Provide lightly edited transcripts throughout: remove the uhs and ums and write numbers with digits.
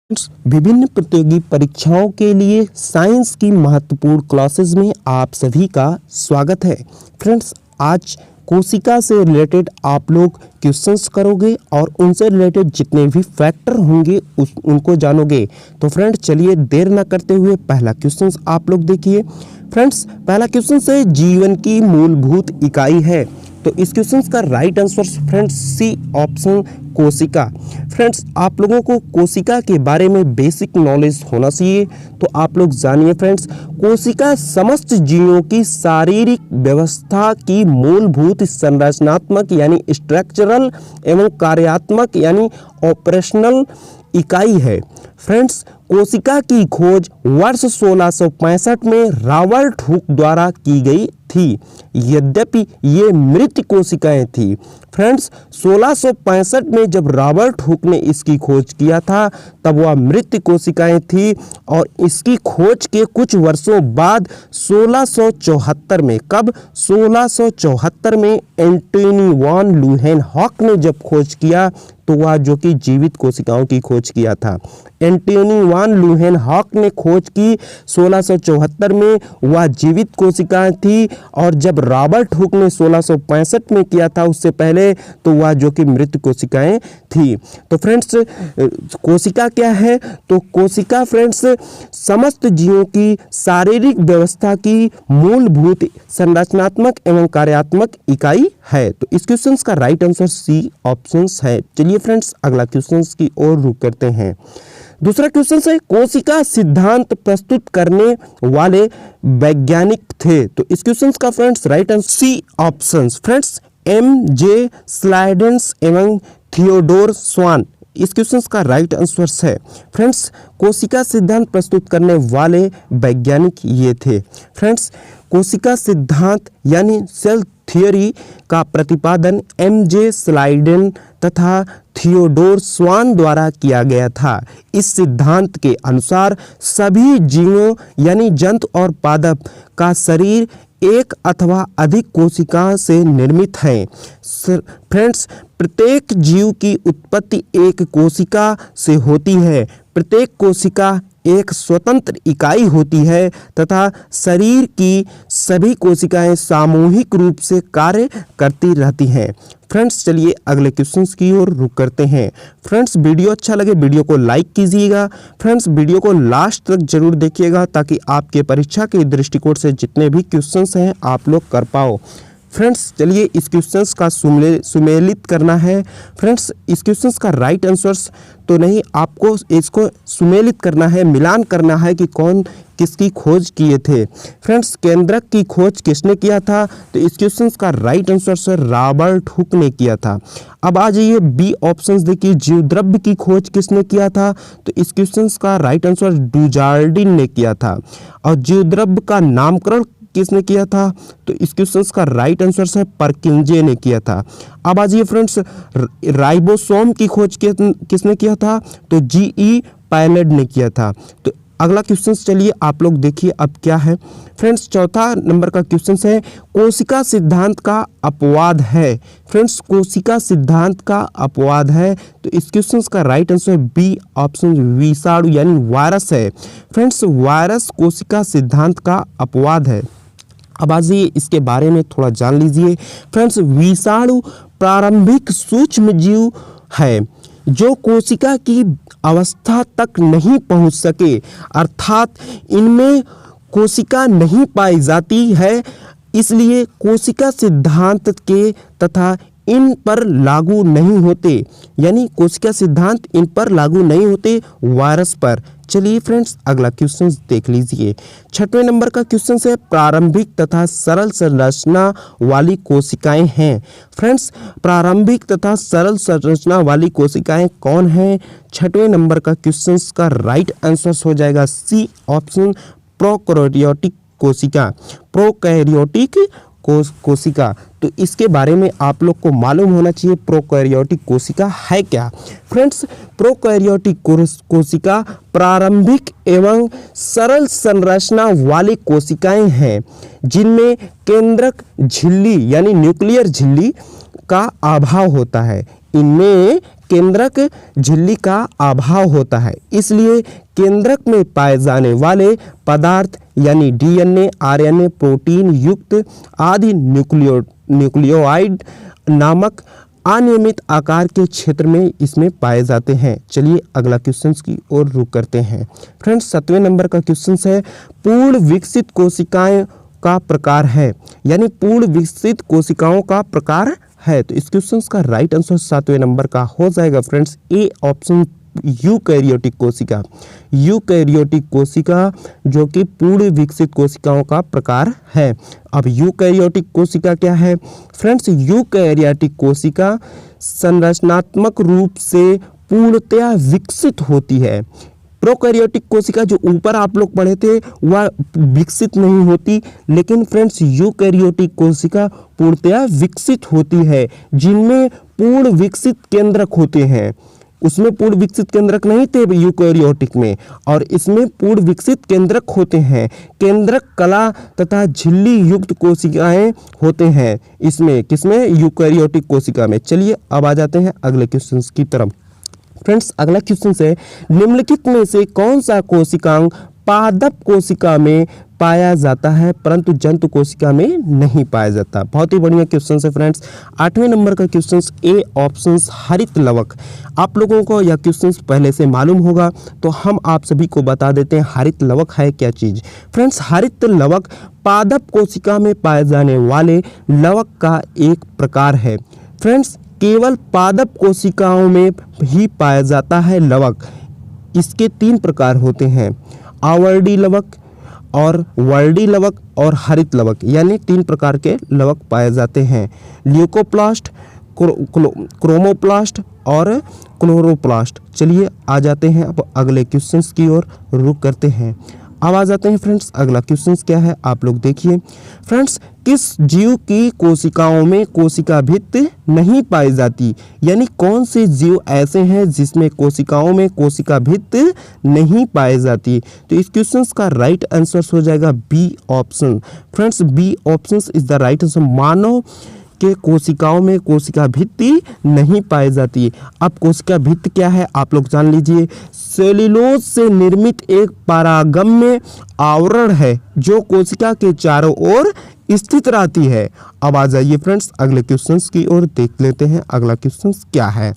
विभिन्न प्रतियोगी परीक्षाओं के लिए साइंस की महत्वपूर्ण क्लासेस में आप सभी का स्वागत है। फ्रेंड्स, आज कोशिका से रिलेटेड आप लोग क्वेश्चंस करोगे और उनसे रिलेटेड जितने भी फैक्टर होंगे उनको जानोगे। तो फ्रेंड्स, चलिए देर ना करते हुए पहला क्वेश्चन आप लोग देखिए। फ्रेंड्स, पहला क्वेश्चन है जीवन की मूलभूत इकाई है। तो इस क्वेश्चन का right answer friends C option कोशिका। फ्रेंड्स, आप लोगों को कोशिका के बारे में बेसिक नॉलेज होना चाहिए। तो आप लोग जानिए फ्रेंड्स, कोशिका समस्त जीवों की शारीरिक व्यवस्था की मूलभूत संरचनात्मक यानी स्ट्रक्चरल एवं कार्यात्मक यानी ऑपरेशनल इकाई है। फ्रेंड्स, कोशिका की खोज वर्ष 1665 में रॉबर्ट हुक द्वारा की गई थी, यद्यपि ये मृत कोशिकाएं थी। फ्रेंड्स, 1665 में जब रॉबर्ट हुक ने इसकी खोज किया था तब वह मृत कोशिकाएं थी और इसकी खोज के कुछ वर्षों बाद 1674 में 1674 में एंटोनी वॉन ल्यूहेनहॉक ने जब खोज किया तो वह जो कि जीवित कोशिकाओं की खोज किया था। एंटोनी वॉन ल्यूहेनहॉक ने खोज की 1674 में, वह जीवित कोशिकाएं थी, और जब रॉबर्ट हुक ने 1665 में किया था उससे पहले तो वह जो कि मृत कोशिकाएं थी। तो फ्रेंड्स, कोशिका क्या है? तो कोशिका फ्रेंड्स समस्त जीवों की शारीरिक व्यवस्था की मूलभूत संरचनात्मक एवं कार्यात्मक इकाई है। तो इस क्वेश्चन का राइट आंसर सी ऑप्शन है। चलिए फ्रेंड्स, अगला क्वेश्चन की ओर रुख करते हैं। दूसरा क्वेश्चन है कोशिका सिद्धांत प्रस्तुत करने वाले वैज्ञानिक थे। तो इस क्वेश्चन का friends right answer C option friends एम.जे. स्लाइडेंस एवं थियोडोर स्वान। इस क्वेश्चन का राइट आंसर है। फ्रेंड्स, कोशिका सिद्धांत प्रस्तुत करने वाले वैज्ञानिक ये थे। फ्रेंड्स, कोशिका सिद्धांत यानी सेल थ्योरी का प्रतिपादन एम.जे. स्लाइडेन तथा थियोडोर स्वान द्वारा किया गया था। इस सिद्धांत के अनुसार सभी जीवों यानी जंतु और पादप का शरीर एक अथवा अधिक कोशिकाओं से निर्मित है। फ्रेंड्स, प्रत्येक जीव की उत्पत्ति एक कोशिका से होती है। प्रत्येक कोशिका एक स्वतंत्र इकाई होती है तथा शरीर की सभी कोशिकाएं सामूहिक रूप से कार्य करती रहती हैं। फ्रेंड्स, चलिए अगले क्वेश्चंस की ओर रुख करते हैं। फ्रेंड्स, वीडियो अच्छा लगे वीडियो को लाइक कीजिएगा। फ्रेंड्स, वीडियो को लास्ट तक जरूर देखिएगा ताकि आपके परीक्षा के दृष्टिकोण से जितने भी क्वेश्चंस हैं आप लोग कर पाओ। फ्रेंड्स, चलिए इस क्वेश्चंस का सुमेलित करना है। फ्रेंड्स, इस क्वेश्चंस का राइट आंसर्स तो नहीं, आपको इसको सुमेलित करना है, मिलान करना है कि कौन किसकी खोज किए थे। फ्रेंड्स, केंद्रक की खोज किसने किया था? तो इस क्वेश्चंस का right answer sir Robert Hooke ने किया था। अब आ जाइए बी ऑप्शंस देखिए, जीवद्रव्य की खोज किसने किया था? तो इस क्वेश्चंस का राइट आंसर डुजार्डिन ने किया था। और जीवद्रव्य का नामकरण किसने किया था? तो इस क्वेश्चन का राइट आंसर है परकिंजे ने किया था। अब आ जाइए फ्रेंड्स, राइबोसोम की खोज किसने किया था? तो जी.ई. पायलट ने किया था। तो अगला क्वेश्चन चलिए आप लोग देखिए अब क्या है। फ्रेंड्स, चौथा नंबर का क्वेश्चन है कोशिका सिद्धांत का अपवाद है। फ्रेंड्स, कोशिका सिद्धांत का अपवाद है। तो इस क्वेश्चन का राइट आंसर बी ऑप्शन विषाणु यानी वायरस है। फ्रेंड्स, वायरस कोशिका सिद्धांत का अपवाद है। अब आज ये इसके बारे में थोड़ा जान लीजिए। फ्रेंड्स, विषाणु प्रारंभिक सूक्ष्म जीव है जो कोशिका की अवस्था तक नहीं पहुंच सके, अर्थात इनमें कोशिका नहीं पाई जाती है, इसलिए कोशिका सिद्धांत के तथा इन पर लागू नहीं होते, यानी कोशिका सिद्धांत इन पर लागू नहीं होते वायरस पर। चलिए फ्रेंड्स, अगला क्वेश्चन देख लीजिए। छठवें नंबर का क्वेश्चन है प्रारंभिक तथा सरल संरचना वाली कोशिकाएं हैं। फ्रेंड्स, प्रारंभिक तथा सरल संरचना वाली कोशिकाएं कौन हैं? छठवें नंबर का क्वेश्चन का राइट आंसर हो जाएगा सी ऑप्शन प्रोकैरियोटिक कोशिका। प्रोकैरियोटिक कोशिका, तो इसके बारे में आप लोग को मालूम होना चाहिए प्रोकैरियोटिक कोशिका है क्या। फ्रेंड्स, प्रोकैरियोटिक कोशिका प्रारंभिक एवं सरल संरचना वाली कोशिकाएं हैं जिनमें केंद्रक झिल्ली यानी न्यूक्लियर झिल्ली का अभाव होता है, इनमें केंद्रक झिल्ली का अभाव होता है। इसलिए केंद्रक में पाए जाने वाले पदार्थ यानी डीएनए, आरएनए, प्रोटीन युक्त आदि न्यूक्लियोइड नामक अनियमित आकार के क्षेत्र में इसमें पाए जाते हैं। चलिए अगला क्वेश्चन की ओर रुख करते हैं। फ्रेंड्स 7वें नंबर का क्वेश्चन है पूर्ण विकसित कोशिकाएं का प्रकार है, यानी पूर्ण विकसित कोशिकाओं का प्रकार है। तो इस क्वेश्चन का राइट आंसर 7वें नंबर का हो जाएगा फ्रेंड्स ए ऑप्शन यूकैरियोटिक कोशिका। यूकैरियोटिक कोशिका जो कि पूर्ण विकसित कोशिकाओं का प्रकार है। अब यूकैरियोटिक कोशिका क्या है फ्रेंड्स? यूकैरियोटिक कोशिका संरचनात्मक रूप से पूर्णतया विकसित होती है। प्रोकैरियोटिक कोशिका जो ऊपर आप लोग पढ़े थे वह विकसित नहीं होती, लेकिन फ्रेंड्स यूकैरियोटिक कोशिका पूर्णतया विकसित होती है, जिनमें पूर्ण विकसित केंद्रक होते हैं। उसमें पूर्ण विकसित केंद्रक नहीं थे यूकैरियोटिक में, और इसमें पूर्ण विकसित केंद्रक होते हैं। केंद्रक कला तथा झिल्ली युक्त कोशिकाएं होते हैं इसमें, किसमें? यूकैरियोटिक कोशिका में। चलिए अब आ जाते हैं अगले क्वेश्चन की तरफ। फ्रेंड्स अगला क्वेश्चन है निम्नलिखित में से कौन सा कोशिकांग पादप कोशिका में पाया जाता है परंतु जंतु कोशिका में नहीं पाया जाता? बहुत ही बढ़िया क्वेश्चन है फ्रेंड्स। 8वें नंबर का क्वेश्चन ए ऑप्शन हरित लवक। आप लोगों को यह क्वेश्चन पहले से मालूम होगा, तो हम आप सभी को बता देते हैं हरित लवक है क्या चीज। फ्रेंड्स हरित लवक पादप कोशिका में पाए जाने वाले लवक का एक प्रकार है। फ्रेंड्स केवल पादप कोशिकाओं में ही पाया जाता है लवक। इसके 3 प्रकार होते हैं, आवर्डी लवक और वर्डी लवक और हरित लवक, यानी 3 प्रकार के लवक पाए जाते हैं। ल्यूकोप्लास्ट, क्रोमोप्लास्ट और क्लोरोप्लास्ट। चलिए आ जाते हैं अब अगले क्वेश्चन की ओर रुख करते हैं। अब आ जाते हैं फ्रेंड्स अगला क्वेश्चन क्या है, आप लोग देखिए। फ्रेंड्स किस जीव की कोशिकाओं में कोशिका भित्ति नहीं पाई जाती? यानी कौन से जीव ऐसे हैं जिसमें कोशिकाओं में कोशिका भित्ति नहीं पाई जाती? तो इस क्वेश्चन का राइट आंसर हो जाएगा B option. Friends B option is the right answer. मानव के कोशिकाओं में कोशिका भित्ति नहीं पाई जाती। अब कोशिका भित्ति क्या है आप लोग जान लीजिए। सेल्यूलोज से निर्मित एक पारगम्य आवरण है जो कोशिका के चारों ओर स्थित रहती है। अब आ जाइए फ्रेंड्स अगले क्वेश्चंस की ओर देख लेते हैं अगला क्वेश्चन क्या है।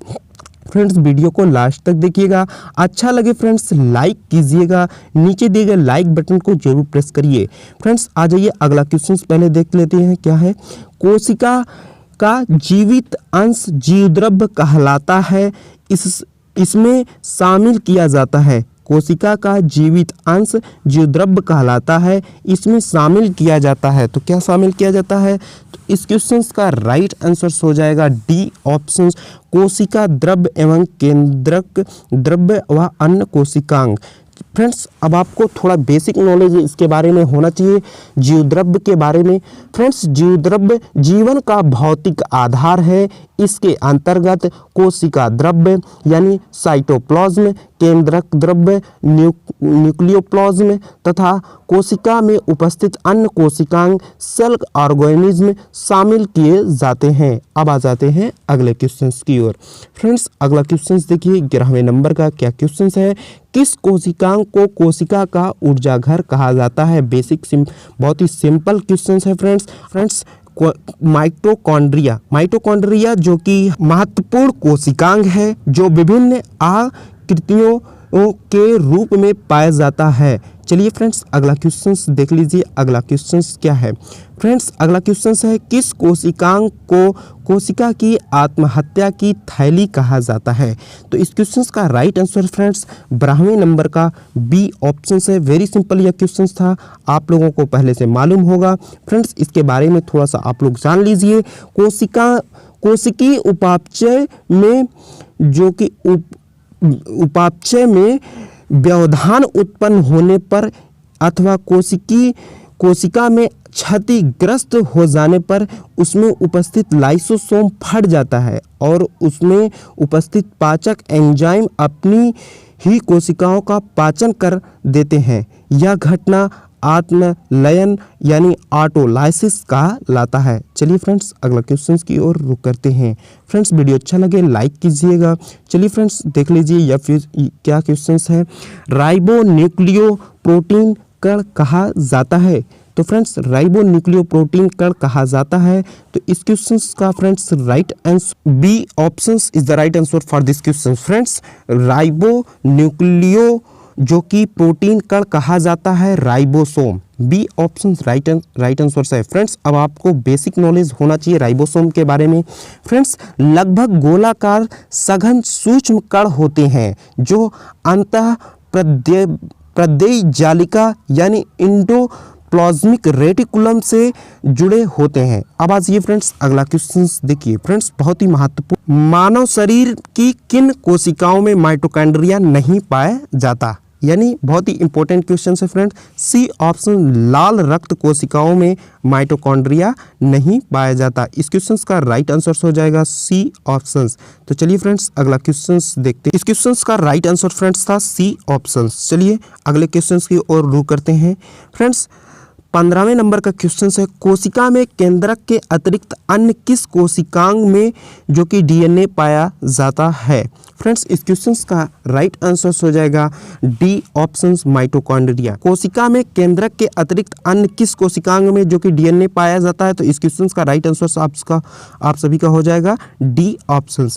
फ्रेंड्स वीडियो को लास्ट तक देखिएगा, अच्छा लगे फ्रेंड्स लाइक कीजिएगा, नीचे दिए गए लाइक बटन को जरूर प्रेस करिए। फ्रेंड्स आ जाइए अगला क्वेश्चन पहले देख लेते हैं क्या है। कोशिका का जीवित अंश जीवद्रव्य कहलाता है, इसमें शामिल किया जाता है। कोशिका का जीवित अंश जीवद्रव्य कहलाता है, इसमें शामिल किया जाता है। तो क्या शामिल किया जाता है? तो इस क्वेश्चन का राइट आंसर हो जाएगा डी ऑप्शन, कोशिका द्रव्य एवं केंद्रक द्रव्य व अन्य कोशिकांग। फ्रेंड्स अब आपको थोड़ा बेसिक नॉलेज इसके बारे में होना चाहिए, जीवद्रव्य के बारे में। फ्रेंड्स जीवद्रव्य जीवन का भौतिक आधार है। इसके अंतर्गत कोशिका द्रव्य यानी साइटोप्लाज्म, केंद्रक द्रव्य, न्यूक्लियोप्लाज्म तथा कोशिका में उपस्थित अन्य कोशिकांग सेल ऑर्गेनिज्म शामिल किए जाते हैं। अब आ जाते हैं अगले क्वेश्चन की ओर। फ्रेंड्स अगला क्वेश्चन देखिए 11वें नंबर का क्या क्वेश्चन है। किस कोशिकांग को कोशिका का ऊर्जा घर कहा जाता है? बहुत ही सिंपल क्वेश्चन है फ्रेंड्स माइटोकॉन्ड्रिया जो कि महत्वपूर्ण कोशिकांग है जो विभिन्न आकृतियों के रूप में पाया जाता है। चलिए फ्रेंड्स अगला क्वेश्चन देख लीजिए। अगला क्वेश्चन क्या है फ्रेंड्स? अगला क्वेश्चन है किस कोशिकांग को कोशिका की आत्महत्या की थैली कहा जाता है? तो इस क्वेश्चन का राइट आंसर फ्रेंड्स 12वें नंबर का बी ऑप्शन है। वेरी सिंपल यह क्वेश्चन था, आप लोगों को पहले से मालूम होगा। फ्रेंड्स इसके बारे में थोड़ा सा आप लोग जान लीजिए। कोशिकीय उपापचय में जो कि उपापचय में व्यवधान उत्पन्न होने पर अथवा कोशिका में क्षतिग्रस्त हो जाने पर उसमें उपस्थित लाइसोसोम फट जाता है और उसमें उपस्थित पाचक एंजाइम अपनी ही कोशिकाओं का पाचन कर देते हैं। यह घटना आत्मलयन यानी ऑटोलाइसिस कहलाता है। चलिए फ्रेंड्स अगला क्वेश्चन की ओर रुख करते हैं। फ्रेंड्स वीडियो अच्छा लगे लाइक कीजिएगा। चलिए फ्रेंड्स देख लीजिए यह क्या क्वेश्चन है। राइबोन्यूक्लियोप्रोटीन कण कहा जाता है। तो फ्रेंड्स राइबोन्यूक्लियोप्रोटीन कण कहा जाता है। तो इस क्वेश्चन का friends right answer B option is the right answer for this question. Friends ribonucleo जो कि प्रोटीन कण कहा जाता है ribosome, B option right answer है। फ्रेंड्स अब आपको बेसिक नॉलेज होना चाहिए राइबोसोम के बारे में। फ्रेंड्स लगभग गोलाकार सघन सूक्ष्म कण होते हैं जो अंतः प्रदेय जालिका यानी इंडोप्लाज्मिक रेटिकुलम से जुड़े होते हैं। अब आज ये फ्रेंड्स अगला क्वेश्चन देखिए। फ्रेंड्स बहुत ही महत्वपूर्ण, मानव शरीर की किन कोशिकाओं में माइटोकॉन्ड्रिया नहीं पाया जाता, यानी बहुत ही इंपॉर्टेंट क्वेश्चन है फ्रेंड्स। सी ऑप्शन लाल रक्त कोशिकाओं में माइटोकॉन्ड्रिया नहीं पाया जाता। इस क्वेश्चन का राइट आंसर हो जाएगा सी ऑप्शन। तो चलिए फ्रेंड्स अगला क्वेश्चन देखते हैं। इस क्वेश्चन का राइट आंसर फ्रेंड्स था सी ऑप्शन। चलिए अगले क्वेश्चन की ओर रुख करते हैं। फ्रेंड्स 15वें नंबर का क्वेश्चन है, कोशिका में केंद्रक के अतिरिक्त अन्य किस कोशिकांग में जो कि डीएनए पाया जाता है। फ्रेंड्स इस क्वेश्चन का राइट आंसर हो जाएगा डी ऑप्शन माइटोकॉन्ड्रिया। कोशिका में केंद्रक के अतिरिक्त अन्य किस कोशिकांग में जो कि डीएनए पाया जाता है। तो इस क्वेश्चन का राइट आंसर आप सभी का हो जाएगा डी ऑप्शन।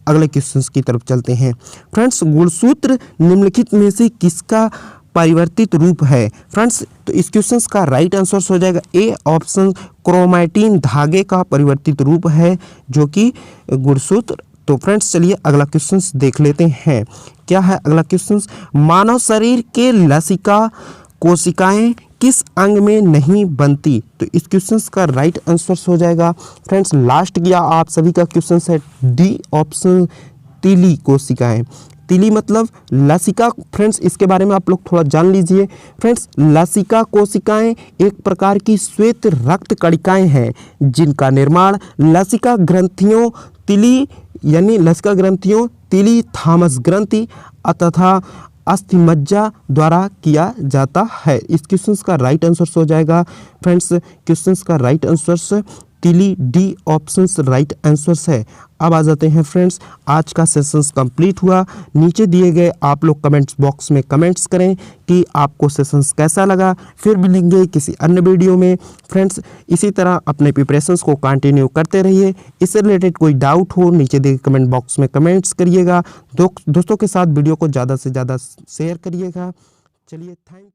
अगले क्वेश्चन की तरफ चलते हैं। फ्रेंड्स गुणसूत्र निम्नलिखित में से किसका परिवर्तित रूप है। फ्रेंड्स तो इस क्वेश्चन का राइट आंसर हो जाएगा ए ऑप्शन क्रोमैटिन धागे का परिवर्तित रूप है जो कि गुणसूत्र। तो फ्रेंड्स चलिए अगला क्वेश्चन देख लेते हैं। क्या है अगला क्वेश्चन, मानव शरीर के लसिका कोशिकाएं किस अंग में नहीं बनती। तो इस क्वेश्चन का राइट आंसर हो जाएगा फ्रेंड्स लास्ट किया आप सभी का क्वेश्चन है डी ऑप्शन तिली कोशिकाएं। तिली मतलब लसिका। फ्रेंड्स इसके बारे में आप लोग थोड़ा जान लीजिए। फ्रेंड्स लसिका कोशिकाएं एक प्रकार की श्वेत रक्त कणिकाएं हैं जिनका निर्माण लसिका ग्रंथियों तिली यानी लसिका ग्रंथियों तिली थॉमस ग्रंथि तथा अस्थिमज्जा द्वारा किया जाता है। इस क्वेश्चन का राइट आंसर हो जाएगा फ्रेंड्स क्वेश्चन का राइट आंसर तिली डी ऑप्शन राइट आंसर है। अब आ जाते हैं फ्रेंड्स आज का सेशन कंप्लीट हुआ। नीचे दिए गए आप लोग कमेंट्स बॉक्स में कमेंट्स करें कि आपको सेशन कैसा लगा। फिर मिलेंगे किसी अन्य वीडियो में। फ्रेंड्स इसी तरह अपने प्रिपरेशंस को कंटिन्यू करते रहिए। इससे रिलेटेड कोई डाउट हो नीचे दिए कमेंट बॉक्स में कमेंट्स करिएगा। दोस्तों के साथ वीडियो को ज़्यादा से ज़्यादा शेयर करिएगा। चलिए थैंक